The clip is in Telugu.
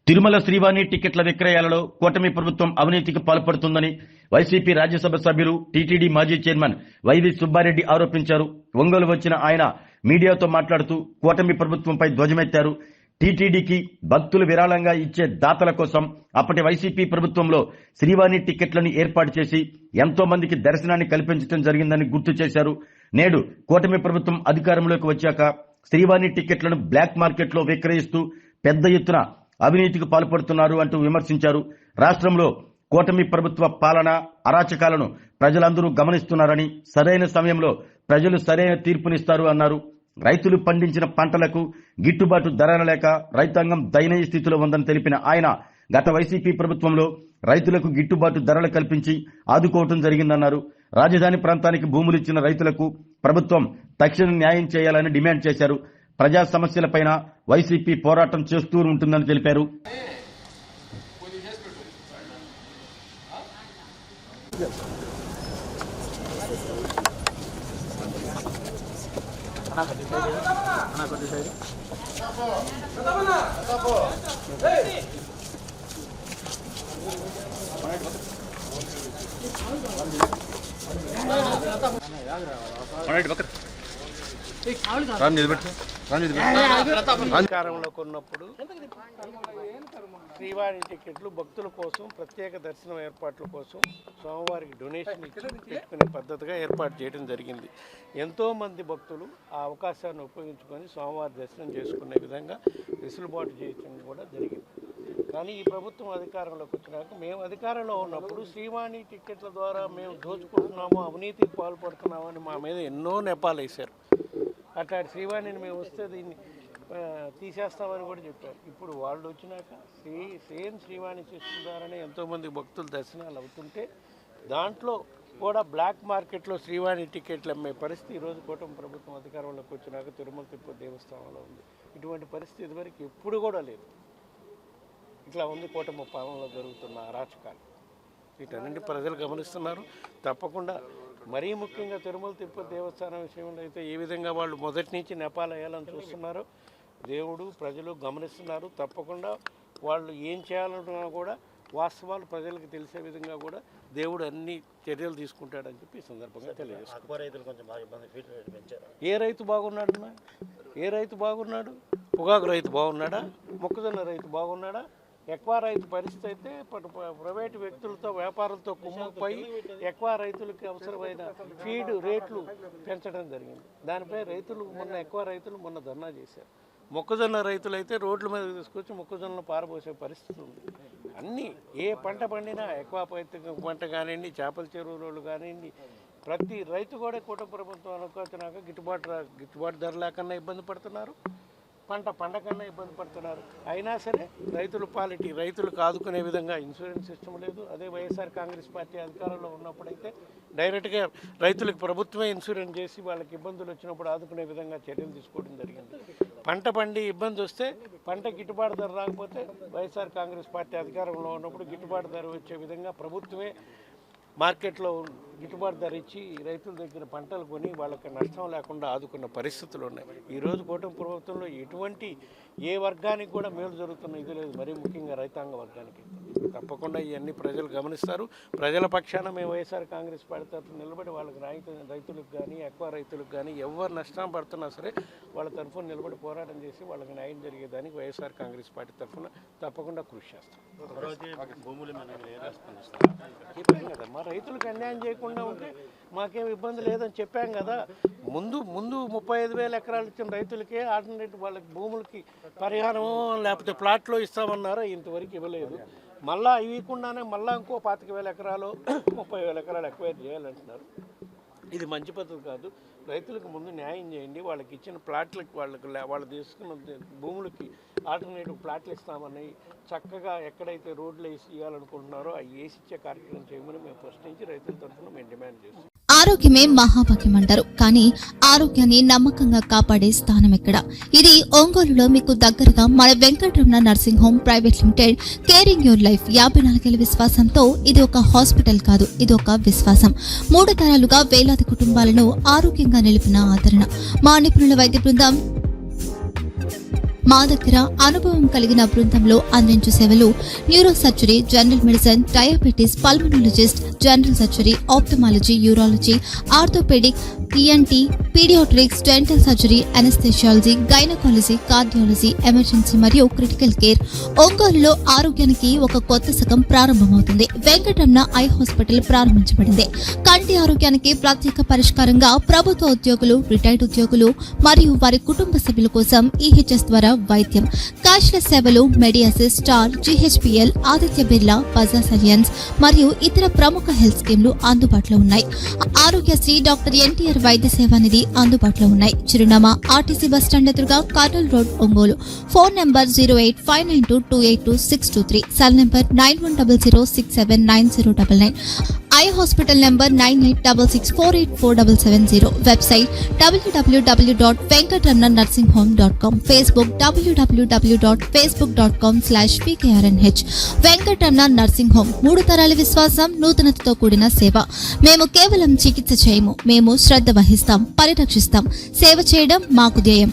తిరుమల శ్రీవాణి టికెట్ల విక్రయాలలో కూటమి ప్రభుత్వం అవినీతికి పాల్పడుతుందని వైసీపీ రాజ్యసభ సభ్యులు టీటీడీ మాజీ చైర్మన్ వైవి సుబ్బారెడ్డి ఆరోపించారు. ఒంగోలు వచ్చిన ఆయన మీడియాతో మాట్లాడుతూ కూటమి ప్రభుత్వంపై ధ్వజమెత్తారు. టీటీడీకి భక్తులు విరాళంగా ఇచ్చే దాతల కోసం అప్పటి వైసీపీ ప్రభుత్వంలో శ్రీవాణి టికెట్లను ఏర్పాటు చేసి ఎంతో మందికి దర్శనాన్ని కల్పించడం జరిగిందని గుర్తు చేశారు. నేడు కూటమి ప్రభుత్వం అధికారంలోకి వచ్చాక శ్రీవాణి టికెట్లను బ్లాక్ మార్కెట్లో విక్రయిస్తూ పెద్ద ఎత్తున అవినీతికి పాల్పడుతున్నారు అంటూ విమర్శించారు. రాష్ట్రంలో కూటమి ప్రభుత్వ పాలన అరాచకాలను ప్రజలందరూ గమనిస్తున్నారని, సరైన సమయంలో ప్రజలు సరైన తీర్పునిస్తారు అన్నారు. రైతులు పండించిన పంటలకు గిట్టుబాటు ధరలు లేక రైతాంగం దయనీయ స్థితిలో ఉందని తెలిపిన ఆయన గత వైసీపీ ప్రభుత్వంలో రైతులకు గిట్టుబాటు ధరలు కల్పించి ఆదుకోవడం జరిగిందన్నారు. రాజధాని ప్రాంతానికి భూములిచ్చిన రైతులకు ప్రభుత్వం తక్షణ న్యాయం చేయాలని డిమాండ్ చేశారు. ప్రజా సమస్యలపైన వైసీపీ పోరాటం చేస్తూ ఉంటుందని తెలిపారు. అధికారంలోకి ఉన్నప్పుడు శ్రీవాణి టికెట్లు భక్తుల కోసం ప్రత్యేక దర్శనం ఏర్పాట్ల కోసం స్వామివారికి డొనేషన్ ఇచ్చి పెట్టుకునే పద్ధతిగా ఏర్పాటు చేయడం జరిగింది. ఎంతోమంది భక్తులు ఆ అవకాశాన్ని ఉపయోగించుకొని స్వామివారి దర్శనం చేసుకునే విధంగా వెసులుబాటు చేయడం కూడా జరిగింది. కానీ ఈ ప్రభుత్వం అధికారంలోకి వచ్చినాక మేము అధికారంలో ఉన్నప్పుడు శ్రీవాణి టికెట్ల ద్వారా మేము దోచుకుంటున్నాము, అవినీతికి పాల్పడుతున్నామని మా మీద ఎన్నో నెపాలు వేశారు. అట్లాంటి శ్రీవాణిని మేము వస్తే దీన్ని తీసేస్తామని కూడా చెప్పారు. ఇప్పుడు వాళ్ళు వచ్చినాక సేమ్ శ్రీవాణి సిస్టమ్ ద్వారానే ఎంతోమంది భక్తులు దర్శనాలు అవుతుంటే దాంట్లో కూడా బ్లాక్ మార్కెట్లో శ్రీవాణి టికెట్లు అమ్మే పరిస్థితి ఈరోజు కూటమి ప్రభుత్వం అధికారంలోకి వచ్చినాక తిరుమల తిరుపతి దేవస్థానంలో ఉంది. ఇటువంటి పరిస్థితి ఇదివరకు ఎప్పుడు కూడా లేదు. ఇట్లా ఉంది కూటమి పాలనలో జరుగుతున్న అరాచకాలు. వీటన్నింటి ప్రజలు గమనిస్తున్నారు. తప్పకుండా మరీ ముఖ్యంగా తిరుమల తిరుపతి దేవస్థానం విషయంలో అయితే ఏ విధంగా వాళ్ళు మొదటి నుంచి నెపాలు వేయాలని చూస్తున్నారో దేవుడు ప్రజలు గమనిస్తున్నారు. తప్పకుండా వాళ్ళు ఏం చేయాలన్నా కూడా వాస్తవాలు ప్రజలకు తెలిసే విధంగా కూడా దేవుడు అన్ని చర్యలు తీసుకుంటాడని చెప్పి ఈ సందర్భంగా తెలియజేస్తారు. ఏ రైతు బాగున్నాడన్నా? ఏ రైతు బాగున్నాడు? పొగాకు రైతు బాగున్నాడా? మొక్కజొన్న రైతు బాగున్నాడా? ఎక్కువ రైతు పరిస్థితి అయితే ప్రైవేటు వ్యక్తులతో వ్యాపారులతో కుమ్ముకుపోయి ఎక్కువ రైతులకి అవసరమైన ఫీడ్ రేట్లు పెంచడం జరిగింది. దానిపై ఎక్కువ రైతులు మొన్న ధర్నా చేశారు. మొక్కజొన్న రైతులు అయితే రోడ్ల మీద తీసుకొచ్చి మొక్కజొన్నలు పారబోసే పరిస్థితి ఉంది. అన్నీ ఏ పంట పండినా ఎక్కువ పంట కానివ్వండి, చేపల చెరువులు కానివ్వండి, ప్రతి రైతు కూడా కూటమి ప్రభుత్వం అనుకోవచ్చినాక గిట్టుబాటు ధర లేకన్నా ఇబ్బంది పడుతున్నారు, పంట కన్నా ఇబ్బంది పడుతున్నారు. అయినా సరే రైతులకు ఆదుకునే విధంగా ఇన్సూరెన్స్ సిస్టమ్ లేదు. అదే వైఎస్ఆర్ కాంగ్రెస్ పార్టీ అధికారంలో ఉన్నప్పుడైతే డైరెక్ట్గా రైతులకు ప్రభుత్వమే ఇన్సూరెన్స్ చేసి వాళ్ళకి ఇబ్బందులు వచ్చినప్పుడు ఆదుకునే విధంగా చర్యలు తీసుకోవడం జరిగింది. పంట పండి ఇబ్బంది వస్తే పంట గిట్టుబాటు ధర రాకపోతే వైఎస్ఆర్ కాంగ్రెస్ పార్టీ అధికారంలో ఉన్నప్పుడు గిట్టుబాటు ధర వచ్చే విధంగా ప్రభుత్వమే మార్కెట్లో గిట్టుబాటు ధర ఇచ్చి రైతుల దగ్గర పంటలు కొని వాళ్ళకి నష్టం లేకుండా ఆదుకున్న పరిస్థితులు ఉన్నాయి. ఈరోజు కూటమి ప్రభుత్వంలో ఎటువంటి ఏ వర్గానికి కూడా మేలు జరుగుతున్న ఇది లేదు, మరీ ముఖ్యంగా రైతాంగ వర్గానికి. తప్పకుండా ఇవన్నీ ప్రజలు గమనిస్తారు. ప్రజల పక్షాన మేము వైఎస్ఆర్ కాంగ్రెస్ పార్టీ తరఫున నిలబడి వాళ్ళకి రైతులకు కానీ ఎక్కువ రైతులకు కానీ ఎవరు నష్టం పడుతున్నా సరే వాళ్ళ తరఫున నిలబడి పోరాటం చేసి వాళ్ళకి న్యాయం జరిగేదానికి వైఎస్ఆర్ కాంగ్రెస్ పార్టీ తరఫున తప్పకుండా కృషి చేస్తాం. చెప్పాం కదా, మా రైతులకు అన్యాయం చేయకుండా ఉంటే మాకేం ఇబ్బంది లేదని చెప్పాం కదా. ముందు 35,000 ఎకరాలు ఇచ్చిన రైతులకే ఆల్టర్నేటివ్ వాళ్ళకి భూములకి పరిహారం లేకపోతే ప్లాట్లో ఇస్తామన్నారో ఇంతవరకు ఇవ్వలేదు. మళ్ళీ ఇవ్వకుండానే మళ్ళీ ఇంకో 25,000 ఎకరాలు 30,000 ఎకరాలు ఎక్వైర్ చేయాలంటున్నారు. ఇది మంచి పద్ధతి కాదు. రైతులకు ముందు న్యాయం చేయండి. వాళ్ళకి ఇచ్చిన ప్లాట్లకి వాళ్ళు తీసుకున్న భూములకి ఆల్టర్నేటివ్ ప్లాట్లు ఇస్తామని చక్కగా ఎక్కడైతే రోడ్లు వేసి ఇవ్వాలనుకుంటున్నారో అవి వేసి ఇచ్చే కార్యక్రమం చేయమని మేము ఫస్ట్ నుంచి రైతుల తరఫున మేము డిమాండ్ చేస్తాం. ఆరోగ్యమే మహాభాగ్యం అంటారు, కానీ ఆరోగ్యాన్ని నమ్మకంగా కాపాడే స్థానం ఎక్కడ? ఇది ఒంగోలులో మీకు దగ్గరగా మన Venkataramana nursing home private limited. Caring your life 54 ఏళ్ల విశ్వాసంతో ఇది ఒక హాస్పిటల్ కాదు, ఇది ఒక విశ్వాసం. 3 తరాలుగా వేలాది కుటుంబాలను ఆరోగ్యంగా నిలిపిన ఆదరణ. మా నిపుణుల వైద్య బృందం మా దగ్గర అనుభవం కలిగిన బృందంలో అందించే సేవలు neuro surgery, general medicine, diabetes, pulmonologist, general surgery, ophthalmology, urology, orthopaedic, ENT, paediatrics, dental surgery, anaesthesiology, gynaecology, cardiology, emergency మరియు క్రిటికల్ కేర్. ఒంగోలులో ఆరోగ్యానికి ఒక కొత్త శకం ప్రారంభమవుతుంది. వెంకటరమణ ఐ హాస్పిటల్ ప్రారంభించబడింది. కంటి ఆరోగ్యానికి ప్రత్యేక పరిష్కారంగా ప్రభుత్వ ఉద్యోగులు, రిటైర్డ్ ఉద్యోగులు మరియు వారి కుటుంబ సభ్యుల కోసం EHS ద్వారా వైద్యం, క్యాష్లెస్ సేవలు, Medi Assist, Star, GHPL, Aditya Birla, Bajaj Allianz మరియు ఇతర ప్రముఖ హెల్త్ స్కీమ్లు అందుబాటులో ఉన్నాయి. ఆరోగ్యశ్రీ, డాక్టర్ NTR వైద్య సేవా నిధి అందుబాటులో ఉన్నాయి. చిరునామా RTC బస్టాండ్ ఎదురుగా, Kurnool road, Ongole. Phone number 08592282623, cell number 9100679099. Eye hospital number 9866484770. Website www.venkatramannursing.com. Facebook www.facebook.com/PKRNH. Venkataramana nursing home, 3 తరాల విశ్వాసం, నూతనతతో కూడిన సేవ. మేము కేవలం చికిత్స చేయము, మేము శ్రద్ధ వహిస్తాం, పరిరక్షిస్తాం. సేవ చేయడం మాకు ధ్యేయం.